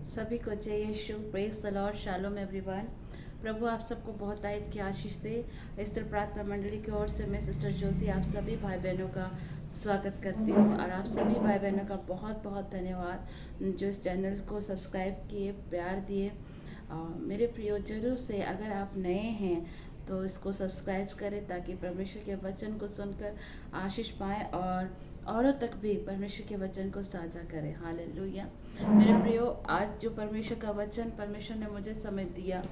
सभी को जय यीशु, praise the lord, shalom everyone. प्रभु आप सबको बहुत आयत की आशीष दे। स्त्री प्रार्थना मंडली की ओर से मैं सिस्टर ज्योति आप सभी भाई बहनों का स्वागत करती हूँ और आप सभी भाई बहनों का बहुत बहुत धन्यवाद जो इस चैनल को सब्सक्राइब किए, प्यार दिए। मेरे प्रियो, जरूर से अगर आप नए हैं तो इसको सब्सक्राइब करें ताकि परमेश्वर के वचन को सुनकर आशीष पाएँ और औरों तक भी परमेश्वर के वचन को साझा करें। हालेलुया। मेरे प्रियो, आज जो परमेश्वर का वचन परमेश्वर ने मुझे समझ दिया,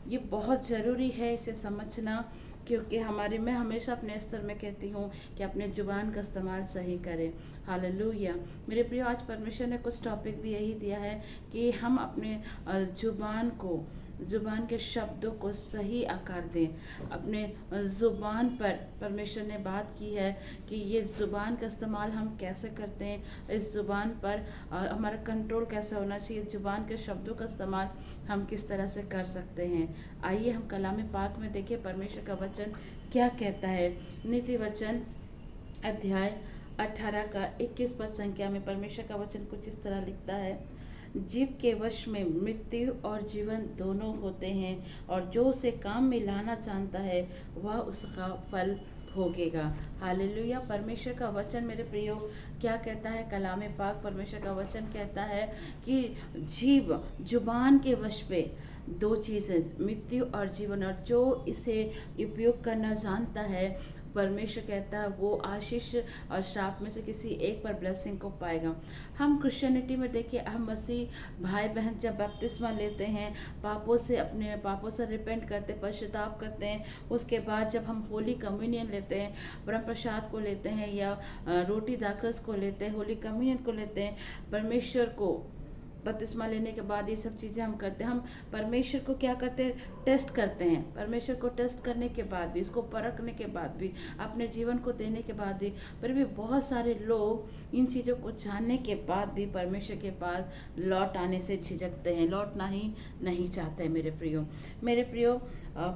ये बहुत ज़रूरी है इसे समझना, क्योंकि मैं हमेशा अपने स्तर में कहती हूँ कि अपने जुबान का इस्तेमाल सही करें। हालेलुया। मेरे प्रियो, आज परमेश्वर ने कुछ टॉपिक भी यही दिया है कि हम अपने जुबान के शब्दों को सही आकार दें। अपने जुबान पर परमेश्वर ने बात की है कि ये जुबान का इस्तेमाल हम कैसे करते हैं, इस जुबान पर हमारा कंट्रोल कैसे होना चाहिए, जुबान के शब्दों का इस्तेमाल हम किस तरह से कर सकते हैं। आइए हम कलाम पाक में देखें परमेश्वर का वचन क्या कहता है। नीति वचन अध्याय 18 का 21 पद संख्या में परमेश्वर का वचन कुछ इस तरह लिखता है। जीव के वश में मृत्यु और जीवन दोनों होते हैं, और जो उसे काम में लाना जानता है वह उसका फल भोगेगा। हालेलुया। परमेश्वर का वचन मेरे प्रियो क्या कहता है? कलाम पाक परमेश्वर का वचन कहता है कि जीव जुबान के वश पे दो चीज़ें, मृत्यु और जीवन, और जो इसे उपयोग करना जानता है, परमेश्वर कहता है वो आशीष और श्राप में से किसी एक पर ब्लेसिंग को पाएगा। हम क्रिश्चियनिटी में देखिए, हम मसीह भाई बहन जब बपतिस्मा लेते हैं, अपने पापों से रिपेंट करते, पश्चाताप करते हैं, उसके बाद जब हम होली कम्युनियन लेते हैं, ब्रह्म प्रसाद को लेते हैं या रोटी दाखरस को लेते हैं, होली कम्युनियन को लेते हैं, परमेश्वर को बपतिस्मा लेने के बाद ये सब चीज़ें हम करते हैं। हम परमेश्वर को क्या करते हैं? टेस्ट करते हैं। परमेश्वर को टेस्ट करने के बाद भी, इसको परखने के बाद भी, अपने जीवन को देने के बाद भी, फिर भी बहुत सारे लोग इन चीज़ों को जानने के बाद भी परमेश्वर के पास लौट आने से झिझकते हैं, लौटना ही नहीं चाहते। मेरे प्रियो,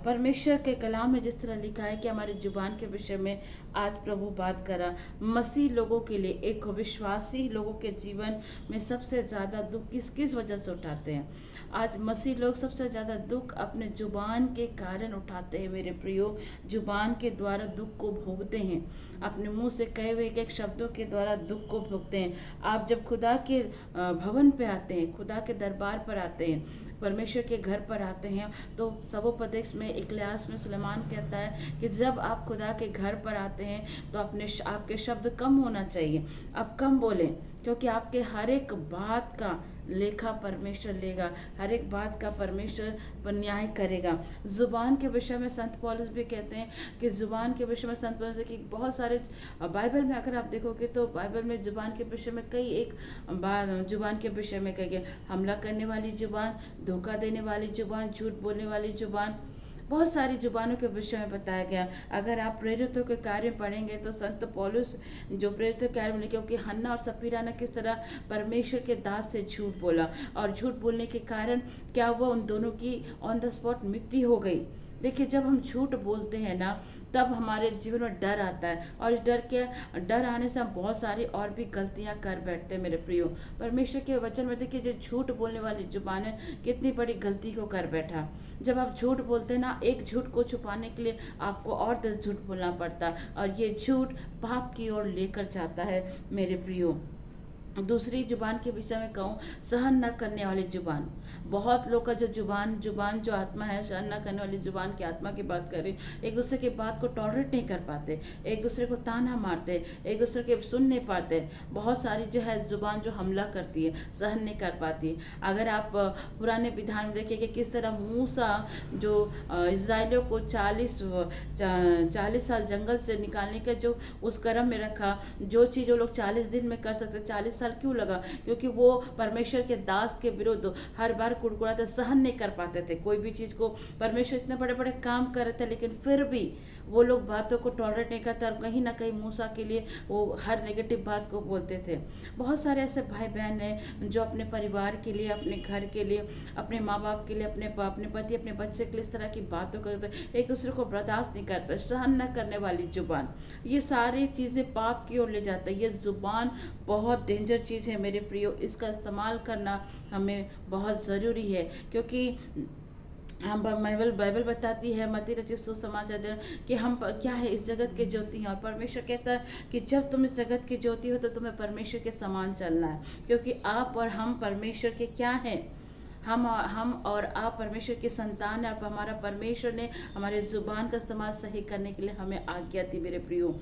परमेश्वर के कलाम में जिस तरह लिखा है कि हमारे जुबान के विषय में आज प्रभु बात करा, मसीह लोगों के लिए, एक विश्वासी लोगों के जीवन में सबसे ज़्यादा दुख किस वजह से उठाते हैं? आज मसीह लोग सबसे ज़्यादा दुख अपने जुबान के कारण उठाते हैं। मेरे प्रियो, जुबान के द्वारा दुख को भोगते हैं, अपने मुंह से कहे हुए एक शब्दों के द्वारा दुख को भोगते हैं। आप जब खुदा के भवन पे आते हैं, खुदा के दरबार पर आते हैं, परमेश्वर के घर पर आते हैं, तो सबोपदेश में इक्लियास में सुलेमान कहता है कि जब आप खुदा के घर पर आते हैं तो आपके शब्द कम होना चाहिए, आप कम बोलें, क्योंकि आपके हर एक बात का लेखा परमेश्वर लेगा, हर एक बात का परमेश्वर पर न्याय करेगा। जुबान के विषय में संत पौलुस भी कहते हैं कि जुबान के विषय में संत पौलुस की बहुत सारे, बाइबल में अगर आप देखोगे तो बाइबल में जुबान के विषय में कई एक जुबान के विषय में कही गई, हमला करने वाली जुबान, धोखा देने वाली जुबान, झूठ बोलने वाली जुबान, बहुत सारी जुबानों के विषय में बताया गया। अगर आप प्रेरितों के कार्य पढ़ेंगे तो संत पौलुस जो प्रेरितों के कार्य में लिखे कि हन्ना और सफीरा ने किस तरह परमेश्वर के दास से झूठ बोला, और झूठ बोलने के कारण क्या हुआ, उन दोनों की ऑन द स्पॉट मृत्यु हो गई। देखिए, जब हम झूठ बोलते हैं ना, तब हमारे जीवन में डर आता है, और इस डर आने से हम बहुत सारी और भी गलतियां कर बैठते हैं। मेरे प्रियो, परमेश्वर के वचन में देखिए, जो झूठ बोलने वाली जुबान है, कितनी बड़ी गलती को कर बैठा। जब आप झूठ बोलते हैं ना, एक झूठ को छुपाने के लिए आपको और 10 झूठ बोलना पड़ता, और ये झूठ पाप की ओर लेकर जाता है। मेरे प्रियो, दूसरी जुबान के विषय में कहूँ, सहन न करने वाली जुबान। बहुत लोग का जो जुबान जो आत्मा है, सहन न करने वाली जुबान की आत्मा की बात करें, एक दूसरे की बात को टॉलरेट नहीं कर पाते, एक दूसरे को ताना मारते, एक दूसरे के सुन नहीं पाते। बहुत सारी जो है जुबान जो हमला करती है, सहन नहीं कर पाती। अगर आप पुराने विधान में देखिए कि किस तरह मूसा जो इस्राएलियों को 40 साल जंगल से निकालने का जो उस कर्म में रखा, जो चीज़ वो लोग 40 दिन में कर सकते, 40 साल क्यों लगा? क्योंकि वो परमेश्वर के दास के विरुद्ध हर बार कुड़कुड़ाते, सहन नहीं कर पाते थे कोई भी चीज़ को। परमेश्वर इतने बड़े बड़े काम कर रहे थे, लेकिन फिर भी वो लोग बातों को टॉलरेट नहीं करते और कहीं ना कहीं मूसा के लिए वो हर नेगेटिव बात को बोलते थे। बहुत सारे ऐसे भाई बहन हैं जो अपने परिवार के लिए, अपने घर के लिए, अपने माँ बाप के लिए, अपने पति, अपने बच्चे के लिए इस तरह की बातों करते, एक दूसरे को बर्दाश्त नहीं करते, सहन न करने वाली जुबान, ये सारी चीज़ें पाप की ओर ले जाता है। ये जुबान बहुत डेंजर चीज़ है मेरे प्रियो, इसका इस्तेमाल करना हमें बहुत ज़रूरी है, क्योंकि हम बाइबल बताती है, मत्ती रचित सुसमाचार कि हम क्या है, इस जगत के ज्योति हैं। और परमेश्वर कहता है कि जब तुम इस जगत की ज्योति हो तो तुम्हें परमेश्वर के समान चलना है, क्योंकि आप और हम परमेश्वर के क्या हैं, हम और आप परमेश्वर की संतान है। और हमारा परमेश्वर ने हमारे जुबान का इस्तेमाल सही करने के लिए हमें आज्ञा दी मेरे प्रियो।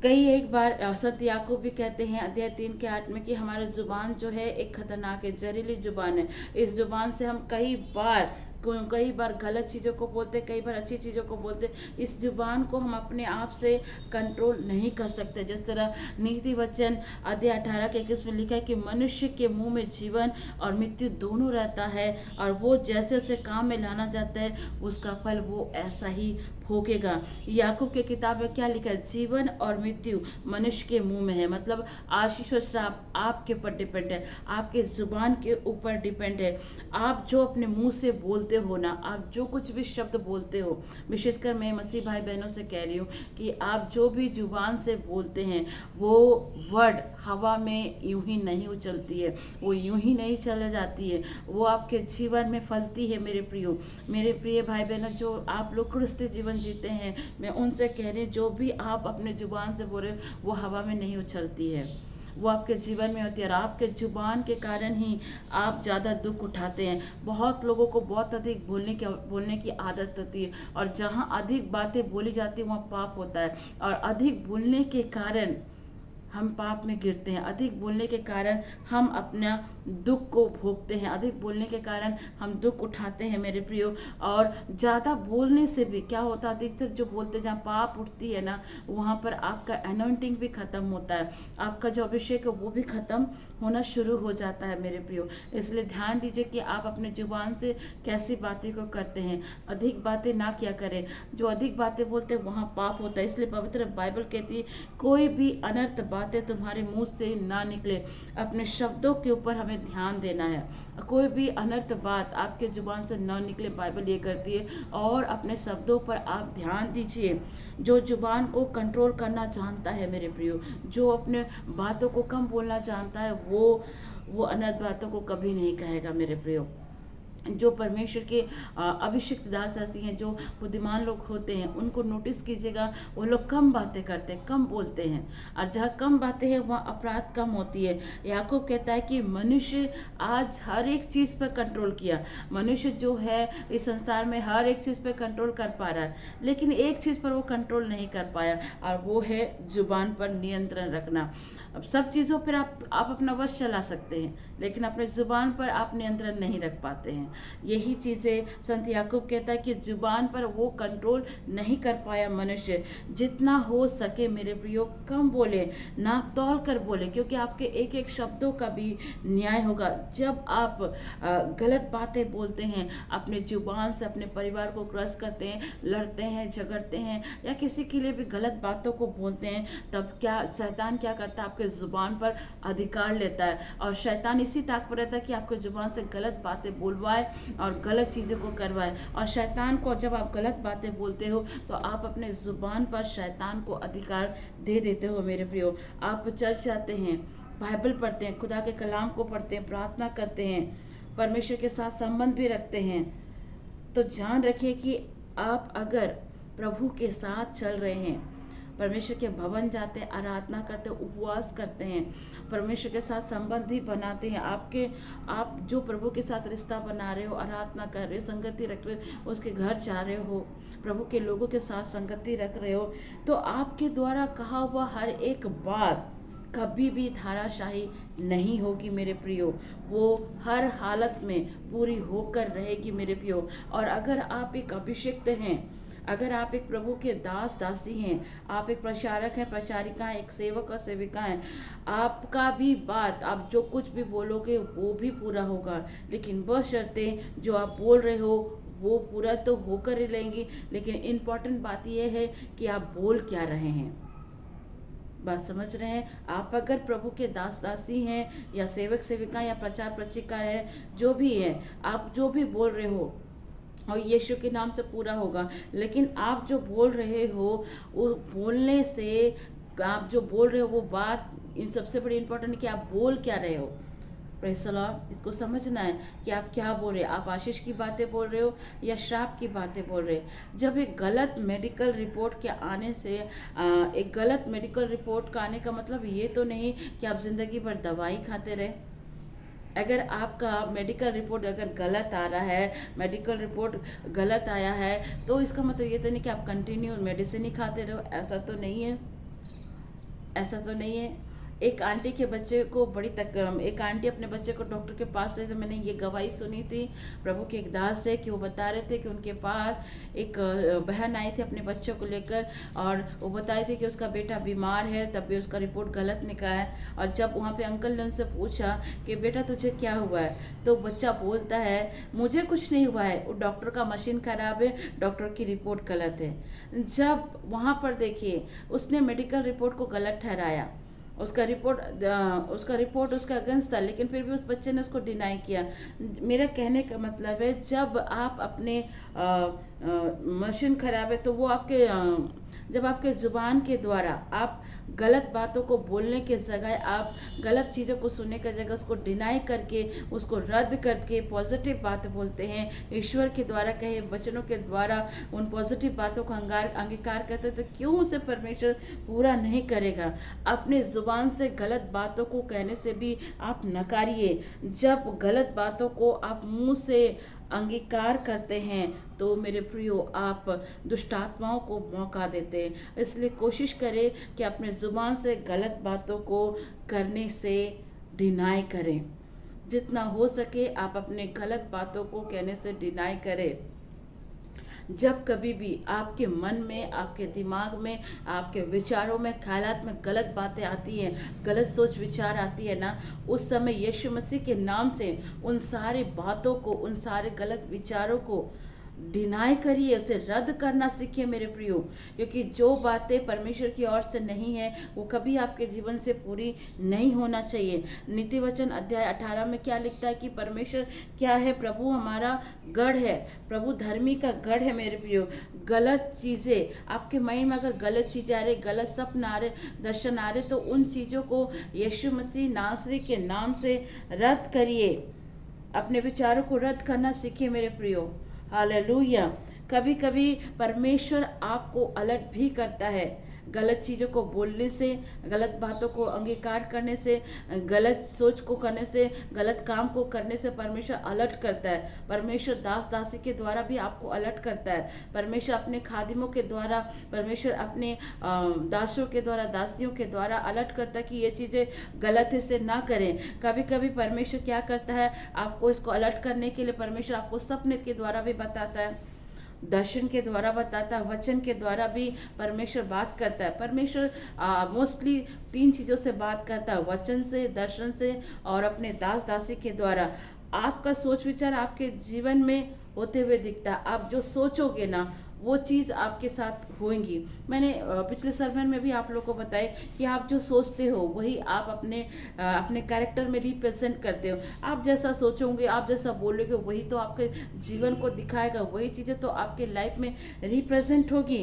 कई एक बार संत याकूब भी कहते हैं अध्याय 3 के 8 में कि हमारा जुबान जो है एक खतरनाक है, जहरीली जुबान है। इस जुबान से हम कई बार गलत चीज़ों को बोलते, कई बार अच्छी चीज़ों को बोलते। इस जुबान को हम अपने आप से कंट्रोल नहीं कर सकते। जिस तरह नीति वचन अध्याय 18 के 21 में लिखा है कि मनुष्य के मुंह में जीवन और मृत्यु दोनों रहता है, और वो जैसे उसे काम में लाना जाता है उसका फल वो ऐसा ही भोगेगा। याकूब के किताब में क्या लिखा है, जीवन और मृत्यु मनुष्य के मुंह में है। मतलब आशीष और श्राप आपके ऊपर डिपेंड है, आपके जुबान के ऊपर डिपेंड है। आप जो अपने मुंह से बोलते हो ना, आप जो कुछ भी शब्द बोलते हो, विशेषकर मैं मसीह भाई बहनों से कह रही हूँ कि आप जो भी जुबान से बोलते हैं वो वर्ड हवा में यूं ही नहीं उछलती है, वो यूं ही नहीं चले जाती है, वो आपके जीवन में फलती है। मेरे प्रिय भाई बहनों, जो आप लोग क्रिस्तीय जीवन जीते हैं, मैं उनसे कह रही हूँ जो भी आप अपने जुबान से बोल रहे हो वो हवा में नहीं उछलती है, वो आपके जीवन में होती है। और आपके जुबान के कारण ही आप ज़्यादा दुख उठाते हैं। बहुत लोगों को बहुत अधिक बोलने की आदत होती है, और जहाँ अधिक बातें बोली जाती है वहाँ पाप होता है। और अधिक बोलने के कारण हम पाप में गिरते हैं, अधिक बोलने के कारण हम अपना दुख को भोगते हैं, अधिक बोलने के कारण हम दुख उठाते हैं मेरे प्रियो। और ज़्यादा बोलने से भी क्या होता है, अधिकतर जो बोलते, जहाँ पाप उठती है ना, वहाँ पर आपका अनॉइंटिंग भी खत्म होता है, आपका जो अभिषेक है वो भी खत्म होना शुरू हो जाता है मेरे प्रियो। इसलिए ध्यान दीजिए कि आप अपने जुबान से कैसी बातें को करते हैं। अधिक बातें ना किया करें, जो अधिक बातें बोलते हैं वहाँ पाप होता है। इसलिए पवित्र बाइबल कहती है कोई भी अनर्थ बातें तुम्हारे मुंह से ना निकले। अपने शब्दों के ऊपर हमें ध्यान देना है, कोई भी अनर्थ बात आपके जुबान से ना निकले, बाइबल ये करती है। और अपने शब्दों पर आप ध्यान दीजिए। जो जुबान को कंट्रोल करना जानता है मेरे प्रियो, जो अपने बातों को कम बोलना जानता है, वो अनर्थ बातों को कभी नहीं कहेगा मेरे प्रियो। जो परमेश्वर के अभिषिक्त दास आती हैं, जो बुद्धिमान लोग होते हैं, उनको नोटिस कीजिएगा, वो लोग कम बातें करते हैं, कम बोलते हैं। और जहाँ कम बातें हैं वहाँ अपराध कम होती है। याकूब कहता है कि मनुष्य आज हर एक चीज़ पर कंट्रोल किया, मनुष्य जो है इस संसार में हर एक चीज़ पर कंट्रोल कर पा रहा है, लेकिन एक चीज़ पर वो कंट्रोल नहीं कर पाया, और वो है जुबान पर नियंत्रण रखना। अब सब चीज़ों पर आप अपना वश चला सकते हैं, लेकिन अपने जुबान पर आप नियंत्रण नहीं रख पाते हैं। यही चीज़ें संत याकूब कहता है कि जुबान पर वो कंट्रोल नहीं कर पाया मनुष्य। जितना हो सके मेरे प्रियो कम बोले, नाप तौल कर बोले, क्योंकि आपके एक एक शब्दों का भी न्याय होगा। जब आप गलत बातें बोलते हैं, अपने जुबान से अपने परिवार को क्रश करते हैं, लड़ते हैं, झगड़ते हैं, या किसी के लिए भी गलत बातों को बोलते हैं, तब क्या शैतान क्या करता है, आपके जुबान पर अधिकार लेता है। और शैतान इसी ताक पर रहता है कि आपके जुबान से गलत बातें बोलवाए और गलत चीज़ों को करवाए। और शैतान को जब आप गलत बातें बोलते हो तो आप अपने जुबान पर शैतान को अधिकार दे देते हो मेरे प्रियो। आप चर्च जाते हैं, बाइबल पढ़ते हैं, खुदा के कलाम को पढ़ते हैं, प्रार्थना करते हैं, परमेश्वर के साथ संबंध भी रखते हैं, तो जान रखिए कि आप अगर प्रभु के साथ चल रहे हैं, परमेश्वर के भवन जाते हैं, आराधना करते हैं, उपवास करते हैं, परमेश्वर के साथ संबंध भी बनाते हैं, आप जो प्रभु के साथ रिश्ता बना रहे हो, आराधना कर रहे हो, संगति रख रहे हो, उसके घर जा रहे हो, प्रभु के लोगों के साथ संगति रख रहे हो, तो आपके द्वारा कहा हुआ हर एक बात कभी भी धाराशाही नहीं होगी मेरे प्रियो। वो हर हालत में पूरी होकर रहेगी मेरे प्रियो। और अगर आप एक अभिषिक्त हैं, अगर आप एक प्रभु के दास दासी हैं, आप एक प्रचारक हैं, प्रचारिका हैं, एक सेवक और सेविका हैं, आपका भी बात, आप जो कुछ भी बोलोगे वो भी पूरा होगा। लेकिन बशर्ते जो आप बोल रहे हो वो पूरा तो होकर ही लेंगी, लेकिन इम्पॉर्टेंट बात यह है कि आप बोल क्या रहे हैं। बात समझ रहे हैं? आप अगर प्रभु के दास दासी हैं या सेवक सेविका या प्रचार प्रचिका है, जो भी है, आप जो भी बोल रहे हो और यीशु के नाम से पूरा होगा। लेकिन आप जो बोल रहे हो, वो बोलने से, आप जो बोल रहे हो वो बात, इन सबसे बड़ी इंपॉर्टेंट है कि आप बोल क्या रहे हो। Praise the Lord. इसको समझना है कि आप क्या बोल रहे हैं। आप आशीष की बातें बोल रहे हो या श्राप की बातें बोल रहे हैं। जब एक गलत मेडिकल रिपोर्ट के आने से, एक गलत मेडिकल रिपोर्ट का आने का मतलब ये तो नहीं कि आप जिंदगी भर दवाई खाते रहे। अगर आपका मेडिकल रिपोर्ट अगर गलत आ रहा है, मेडिकल रिपोर्ट गलत आया है, तो इसका मतलब ये तो नहीं कि आप कंटिन्यू मेडिसिन ही खाते रहो। ऐसा तो नहीं है, ऐसा तो नहीं है। एक आंटी के बच्चे को एक आंटी अपने बच्चे को डॉक्टर के पास ले, तो मैंने ये गवाही सुनी थी प्रभु के एक दास से कि वो बता रहे थे कि उनके पास एक बहन आई थी अपने बच्चों को लेकर, और वो बताई थी कि उसका बेटा बीमार है, तब भी उसका रिपोर्ट गलत निकला है। और जब वहाँ पे अंकल ने उनसे पूछा कि बेटा तुझे क्या हुआ है, तो बच्चा बोलता है मुझे कुछ नहीं हुआ है, वो डॉक्टर का मशीन खराब है, डॉक्टर की रिपोर्ट गलत है। जब वहाँ पर देखिए उसने मेडिकल रिपोर्ट को गलत ठहराया, उसका रिपोर्ट उसका अगेंस्ट था, लेकिन फिर भी उस बच्चे ने उसको डिनाई किया। मेरा कहने का मतलब है, जब आप अपने मशीन खराब है तो वो आपके जब आपके ज़ुबान के द्वारा आप गलत बातों को बोलने के जगह, आप गलत चीज़ों को सुनने की जगह उसको डिनाई करके, उसको रद्द करके पॉजिटिव बातें बोलते हैं, ईश्वर के द्वारा कहे वचनों के द्वारा उन पॉजिटिव बातों को अंगीकार करते हैं, तो क्यों उसे परमेश्वर पूरा नहीं करेगा। अपने ज़ुबान से गलत बातों को कहने से भी आप नकारिए। जब गलत बातों को आप मुंह से अंगीकार करते हैं तो मेरे प्रियो आप दुष्ट आत्माओं को मौका देते हैं। इसलिए कोशिश करें कि अपने ज़ुबान से गलत बातों को करने से डिनाई करें। जितना हो सके आप अपने गलत बातों को कहने से डिनाई करें। जब कभी भी आपके मन में, आपके दिमाग में, आपके विचारों में, ख्यालात में गलत बातें आती हैं, गलत सोच विचार आती है ना, उस समय यीशु मसीह के नाम से उन सारी बातों को, उन सारे गलत विचारों को डिनाई करिए, उसे रद्द करना सीखिए मेरे प्रियो। क्योंकि जो बातें परमेश्वर की ओर से नहीं है वो कभी आपके जीवन से पूरी नहीं होना चाहिए। नीति वचन अध्याय 18 में क्या लिखता है कि परमेश्वर क्या है? प्रभु हमारा गढ़ है, प्रभु धर्मी का गढ़ है मेरे प्रियो। गलत चीज़ें आपके माइंड में अगर गलत चीज़ें आ रही, गलत सपन आ रहे, दर्शन आ रहे, तो उन चीज़ों को यीशु मसीह नासरी के नाम से रद्द करिए। अपने विचारों को रद्द करना सीखिए मेरे प्रियो। हालेलुया। कभी कभी परमेश्वर आपको अलर्ट भी करता है। गलत चीज़ों को बोलने से, गलत बातों को अंगीकार करने से, गलत सोच को करने से, गलत काम को करने से परमेश्वर अलर्ट करता है। परमेश्वर दास दासी के द्वारा भी आपको अलर्ट करता है। परमेश्वर अपने खादिमों के द्वारा, परमेश्वर अपने दासों के द्वारा, दासियों के द्वारा अलर्ट करता है कि ये चीज़ें गलत है, से ना करें। कभी कभी परमेश्वर क्या करता है, आपको इसको अलर्ट करने के लिए परमेश्वर आपको सपने के द्वारा भी बताता है, दर्शन के द्वारा बताता है, वचन के द्वारा भी परमेश्वर बात करता है। परमेश्वर मोस्टली 3 चीज़ों से बात करता है, वचन से, दर्शन से और अपने दास दासी के द्वारा। आपका सोच विचार आपके जीवन में होते हुए दिखता है। आप जो सोचोगे ना वो चीज़ आपके साथ होंगी। मैंने पिछले सर्मन में भी आप लोगों को बताया कि आप जो सोचते हो वही आप अपने कैरेक्टर में रिप्रेजेंट करते हो। आप जैसा सोचोगे, आप जैसा बोलोगे, वही तो आपके जीवन को दिखाएगा, वही चीज़ें तो आपके लाइफ में रिप्रेजेंट होगी।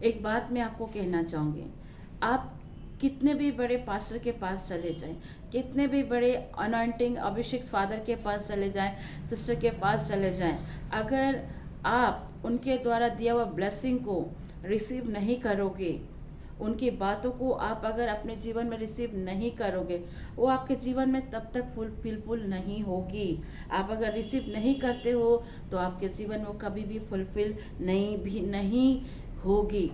एक बात मैं आपको कहना चाहूँगी, आप कितने भी बड़े पास्टर के पास चले जाएं, कितने भी बड़े अनॉइंटिंग अभिषेक फादर के पास चले जाएं, सिस्टर के पास चले जाएं, अगर आप उनके द्वारा दिया हुआ ब्लेसिंग को रिसीव नहीं करोगे, उनकी बातों को आप अगर अपने जीवन में रिसीव नहीं करोगे, वो आपके जीवन में तब तक फुलफिल नहीं होगी। आप अगर रिसीव नहीं करते हो तो आपके जीवन में वो कभी भी फुलफिल नहीं होगी।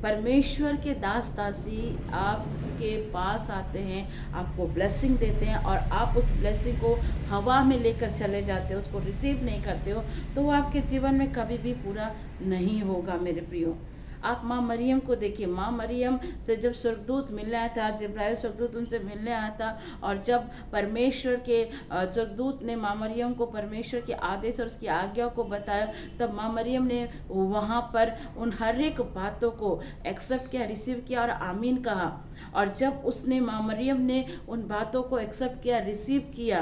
परमेश्वर के दास दासी आपके पास आते हैं, आपको ब्लेसिंग देते हैं और आप उस ब्लेसिंग को हवा में लेकर चले जाते हो, उसको रिसीव नहीं करते हो, तो वो आपके जीवन में कभी भी पूरा नहीं होगा मेरे प्रियो। आप माँ मरियम को देखिए, माँ मरियम से जब स्वर्गदूत मिलने आया था, जिब्राइल स्वर्गदूत उनसे मिलने आया था, और जब परमेश्वर के स्वर्गदूत ने माँ मरियम को परमेश्वर के आदेश और उसकी आज्ञा को बताया, तब माँ मरियम ने वहाँ पर उन हर एक बातों को एक्सेप्ट किया, रिसीव किया और आमीन कहा। और जब उसने माँ मरियम ने उन बातों को एक्सेप्ट किया, रिसीव किया,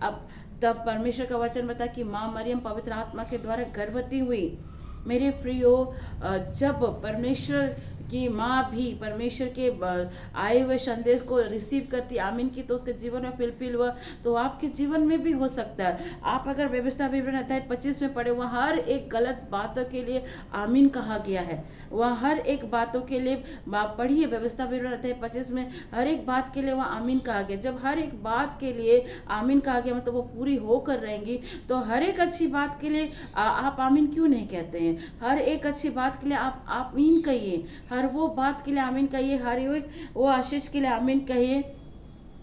अब तब परमेश्वर का वचन बता कि माँ मरियम पवित्र आत्मा के द्वारा गर्भवती हुई। मेरे प्रियो, जब परमेश्वर की माँ भी परमेश्वर के आए हुए संदेश को रिसीव करती, आमीन की, तो उसके जीवन में फिलफिल हुआ, तो आपके जीवन में भी हो सकता है। आप अगर व्यवस्था विवरण अध्याय 25 में पढ़े, वह हर एक गलत बातों के लिए आमीन कहा गया है। वह हर एक बातों के लिए पढ़िए, व्यवस्था विवरण अध्याय 25 में हर एक बात के लिए वह आमीन कहा गया। जब हर एक बात के लिए आमीन कहा गया, मतलब वो पूरी होकर रहेंगी, तो हर एक अच्छी बात के लिए आप आमीन क्यों नहीं कहते हैं? हर एक अच्छी बात के लिए आप आमीन कहिए, हर वो बात के लिए आमीन कहिए, हर एक वो आशीष के लिए आमीन कहिए।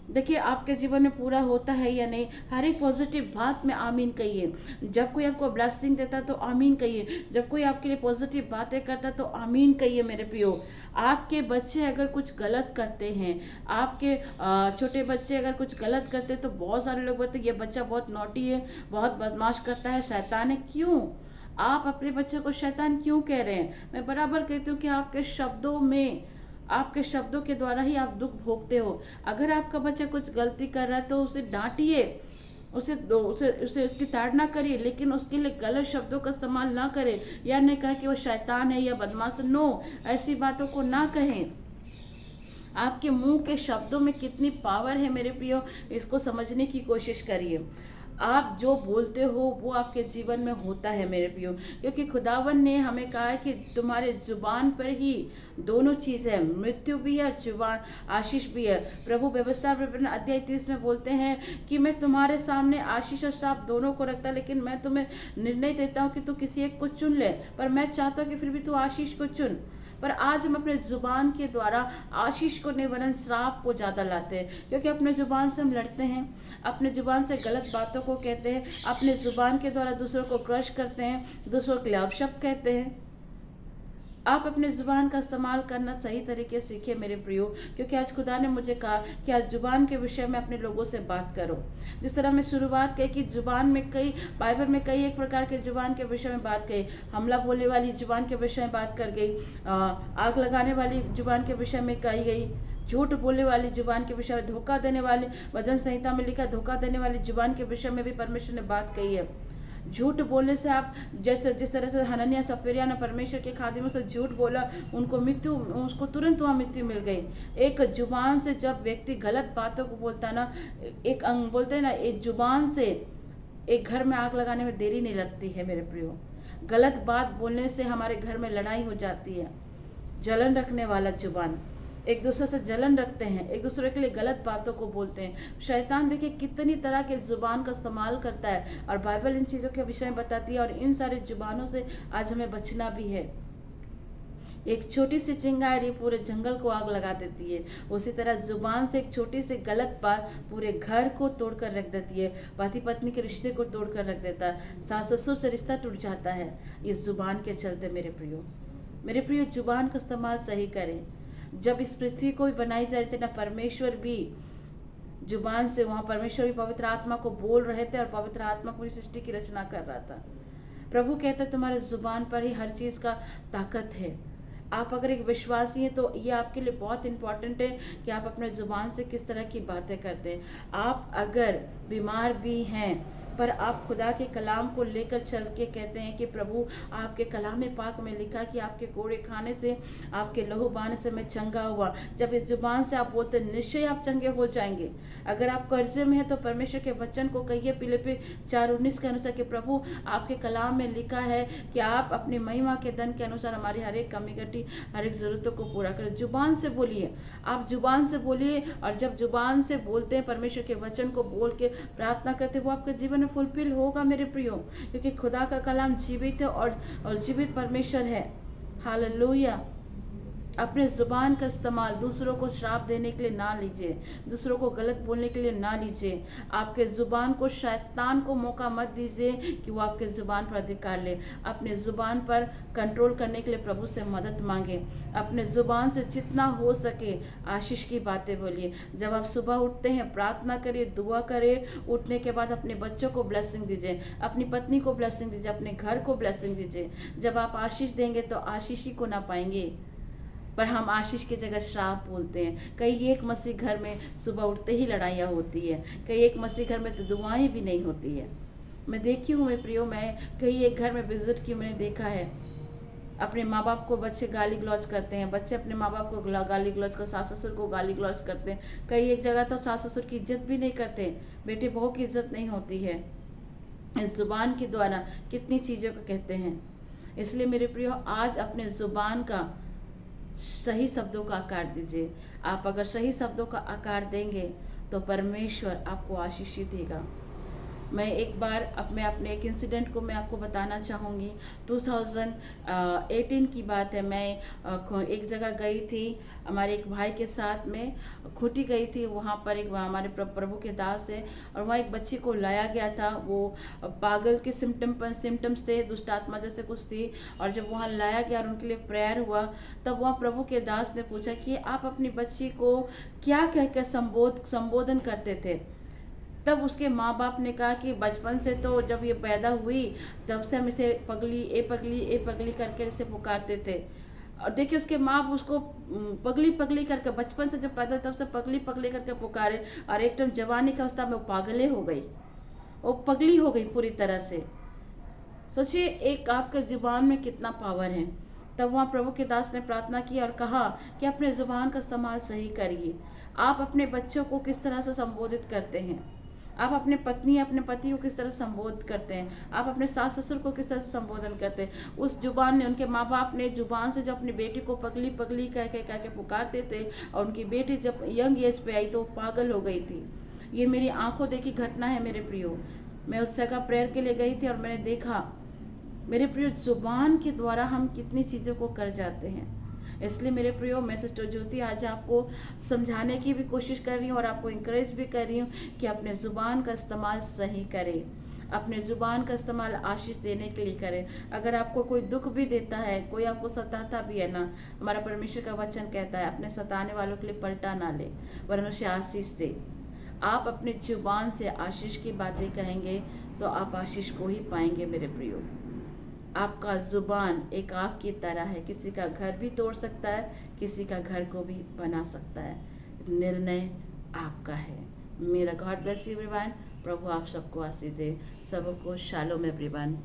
देखिए आपके जीवन में पूरा होता है या नहीं, हर एक पॉजिटिव बात में आमीन कहिए। जब कोई आपको ब्लेसिंग देता है तो आमीन कहिए, जब कोई आपके लिए पॉजिटिव बातें करता है तो आमीन कहिए। मेरे प्रियो, आपके बच्चे अगर कुछ गलत करते हैं, आपके छोटे बच्चे अगर कुछ गलत करते हैं, तो बहुत सारे लोग बोलते हैं ये बच्चा बहुत नॉटी है, बहुत बदमाश करता है, शैतान है। क्यों आप अपने बच्चे को शैतान क्यों कह रहे हैं? मैं बराबर कहती हूँ कि आपके शब्दों में, आपके शब्दों के द्वारा ही आप दुख भोगते हो। अगर आपका बच्चा कुछ गलती कर रहा है तो उसे डांटिए, उसे उसे उसे उसकी ताड़ना करिए, लेकिन उसके लिए गलत शब्दों का इस्तेमाल ना करें, या नहीं कहा कि वो शैतान है या बदमाश। नो, ऐसी बातों को ना कहें। आपके मुंह के शब्दों में कितनी पावर है मेरे प्रियो, इसको समझने की कोशिश करिए। आप जो बोलते हो वो आपके जीवन में होता है मेरे प्रियो, क्योंकि खुदावन ने हमें कहा है कि तुम्हारे जुबान पर ही दोनों चीज़ है, मृत्यु भी है, जुबान आशीष भी है। प्रभु व्यवस्था अध्याय 30 में बोलते हैं कि मैं तुम्हारे सामने आशीष और श्राप दोनों को रखता, लेकिन मैं तुम्हें निर्णय देता हूँ कि तू किसी एक को चुन ले, पर मैं चाहता हूँ कि फिर भी तू आशीष को चुन। पर आज हम अपने जुबान के द्वारा आशीष को नहीं वरन श्राप को ज़्यादा लाते हैं, क्योंकि अपने जुबान से हम लड़ते हैं, अपने जुबान से गलत बातों को कहते हैं, अपने जुबान के द्वारा दूसरों को क्रश करते हैं, दूसरों के लिए अपशब्द कहते हैं। आप अपने जुबान का इस्तेमाल करना सही तरीके से सीखिए मेरे प्रियो, क्योंकि आज खुदा ने मुझे कहा कि आज जुबान के विषय में अपने लोगों से बात करो। जिस तरह मैं शुरुआत कही कि जुबान में कई, बाइबल में कई एक प्रकार के जुबान के विषय में बात कही। हमला बोलने वाली जुबान के विषय में बात कर गई, आग लगाने वाली जुबान के विषय में कही गई, झूठ बोलने वाली जुबान के विषय में, धोखा देने वाली, वचन संहिता में लिखा धोखा देने वाली जुबान के विषय में भी परमेश्वर ने बात कही है। झूठ बोलने से आप, जैसे जिस तरह से हनन्याह सफेरिया ने परमेश्वर के खादिमों से झूठ बोला, उनको मृत्यु, उसको तुरंत वहाँ मृत्यु मिल गई। एक जुबान से जब व्यक्ति गलत बातों को बोलता ना, एक अंग बोलते हैं ना, एक जुबान से एक घर में आग लगाने में देरी नहीं लगती है मेरे प्रियो। गलत बात बोलने से हमारे घर में लड़ाई हो जाती है। जलन रखने वाला जुबान, एक दूसरे से जलन रखते हैं, एक दूसरे के लिए गलत बातों को बोलते हैं। शैतान देखिए कितनी तरह के जुबान का इस्तेमाल करता है, और बाइबल इन चीज़ों के विषय में बताती है, और इन सारे जुबानों से आज हमें बचना भी है। एक छोटी सी चिंगारी पूरे जंगल को आग लगा देती है, उसी तरह जुबान से एक छोटी सी गलत बात पूरे घर को तोड़कर रख देती है, पति पत्नी के रिश्ते को तोड़कर रख देता है, सास ससुर से रिश्ता टूट जाता है इस जुबान के चलते। मेरे प्रियो, जुबान का इस्तेमाल सही करें। जब इस पृथ्वी को भी बनाई जा रही थी ना, परमेश्वर भी जुबान से, वहां परमेश्वर भी पवित्र आत्मा को बोल रहे थे, और पवित्र आत्मा पूरी सृष्टि की रचना कर रहा था। प्रभु कहते तुम्हारे जुबान पर ही हर चीज का ताकत है। आप अगर एक विश्वासी हैं तो ये आपके लिए बहुत इंपॉर्टेंट है कि आप अपने जुबान से किस तरह की बातें करते हैं। आप अगर बीमार भी हैं, पर आप खुदा के कलाम को लेकर चल के कहते हैं कि प्रभु आपके कलाम पाक में लिखा कि आपके कोड़े खाने से, आपके लहू बहाने से मैं चंगा हुआ। जब इस जुबान से आप बोलते हैं, निश्चय आप चंगे हो जाएंगे। अगर आप कर्जे में हैं तो परमेश्वर के वचन को कहिए फिलिप्पी 4:19 के अनुसार कि प्रभु आपके कलाम में लिखा है कि आप अपनी महिमा के धन के अनुसार हमारी हर एक कमी घटी, हर एक जरूरतों को पूरा करें। जुबान से बोलिए, आप जुबान से बोलिए, और जब जुबान से बोलते हैं, परमेश्वर के वचन को बोल के प्रार्थना करते हैं, वो आपके जीवन फुलफिल होगा मेरे प्रियो, क्योंकि खुदा का कलाम जीवित है और जीवित परमेश्वर है। हालेलुया। अपने ज़ुबान का इस्तेमाल दूसरों को श्राप देने के लिए ना लीजिए, दूसरों को गलत बोलने के लिए ना लीजिए। आपके ज़ुबान को, शैतान को मौका मत दीजिए कि वो आपके ज़ुबान पर अधिकार ले। अपने ज़ुबान पर कंट्रोल करने के लिए प्रभु से मदद मांगे। अपने ज़ुबान से जितना हो सके आशीष की बातें बोलिए। जब आप सुबह उठते हैं प्रार्थना करिए, दुआ करिए। उठने के बाद अपने बच्चों को ब्लेसिंग दीजिए, अपनी पत्नी को ब्लेसिंग दीजिए, अपने घर को ब्लेसिंग दीजिए। जब आप आशीष देंगे तो आशीष ही को ना पाएंगे, पर हम आशीष की जगह श्राप बोलते हैं। कई एक मसीह घर में सुबह उठते ही लड़ाइयाँ होती है, कई एक मसीह घर में तो दुआएं भी नहीं होती है। मैं देखी हूँ मेरे प्रियो, मैं कई एक घर में विजिट की, मैंने देखा है अपने माँ बाप को बच्चे गाली गलौज करते हैं, बच्चे अपने माँ बाप को गाली गलौज कर, सास ससुर को गाली गलौज करते हैं। कई एक जगह तो सास ससुर की इज्जत भी नहीं करते, बेटे बहू की इज्जत नहीं होती है। इस जुबान के द्वारा कितनी चीज़ों को कहते हैं। इसलिए मेरे प्रियो, आज अपने जुबान का सही शब्दों का आकार दीजिए। आप अगर सही शब्दों का आकार देंगे तो परमेश्वर आपको आशीष देगा। मैं एक बार मैं अपने एक इंसिडेंट को मैं आपको बताना चाहूँगी। 2018 की बात है। मैं एक जगह गई थी हमारे एक भाई के साथ में, खूंटी गई थी। वहाँ पर एक हमारे प्रभु के दास है और वहाँ एक बच्ची को लाया गया था। वो पागल के सिम्टम्स थे, दुष्ट आत्मा जैसे कुछ थी। और जब वहाँ लाया गया और उनके लिए प्रेयर हुआ, तब वहाँ प्रभु के दास ने पूछा कि आप अपनी बच्ची को क्या कहकर संबोधन करते थे। तब उसके माँ बाप ने कहा कि बचपन से तो जब ये पैदा हुई तब से हम इसे पगली ए पगली ए पगली करके इसे पुकारते थे। और देखिए उसके माँ बाप उसको पगली पगली करके बचपन से जब पैदा तब से पगली पगली करके पुकारे, और एक टाइम जवानी का अवस्था में वो पागले हो गई, वो पगली हो गई पूरी तरह से। सोचिए एक आपके जुबान में कितना पावर है। तब वहाँ प्रभु के दास ने प्रार्थना की और कहा कि अपने जुबान का इस्तेमाल सही करिए। आप अपने बच्चों को किस तरह से संबोधित करते हैं, आप अपने पत्नी अपने पति को किस तरह से संबोधित करते हैं, आप अपने सास ससुर को किस तरह से संबोधन करते हैं। उस जुबान ने, उनके माँ बाप ने जुबान से जो अपनी बेटी को पगली पगली कह के पुकारते थे, और उनकी बेटी जब यंग एज पे आई तो पागल हो गई थी। ये मेरी आंखों देखी घटना है मेरे प्रियो। मैं उस जगह प्रेयर के लिए गई थी और मैंने देखा मेरे प्रियो जुबान के द्वारा हम कितनी चीज़ों को कर जाते हैं। इसलिए मेरे प्रियो, मैं सिस्टर ज्योति आज आपको समझाने की भी कोशिश कर रही हूँ और आपको इंकरेज भी कर रही हूँ कि अपने ज़ुबान का इस्तेमाल सही करें, अपने ज़ुबान का इस्तेमाल आशीष देने के लिए करें। अगर आपको कोई दुख भी देता है, कोई आपको सताता भी है ना, हमारा परमेश्वर का वचन कहता है अपने सताने वालों के लिए पलटा ना ले वरन उसे आशीष दे। आप अपनी जुबान से आशीष की बातें कहेंगे तो आप आशीष को ही पाएंगे मेरे प्रियो। आपका जुबान एक आग की तरह है, किसी का घर भी तोड़ सकता है, किसी का घर को भी बना सकता है। निर्णय आपका है। मेरा गॉड ब्लेस यू एवरीवन। प्रभु आप सबको आशीष दे। सबको शालोम एवरीवन।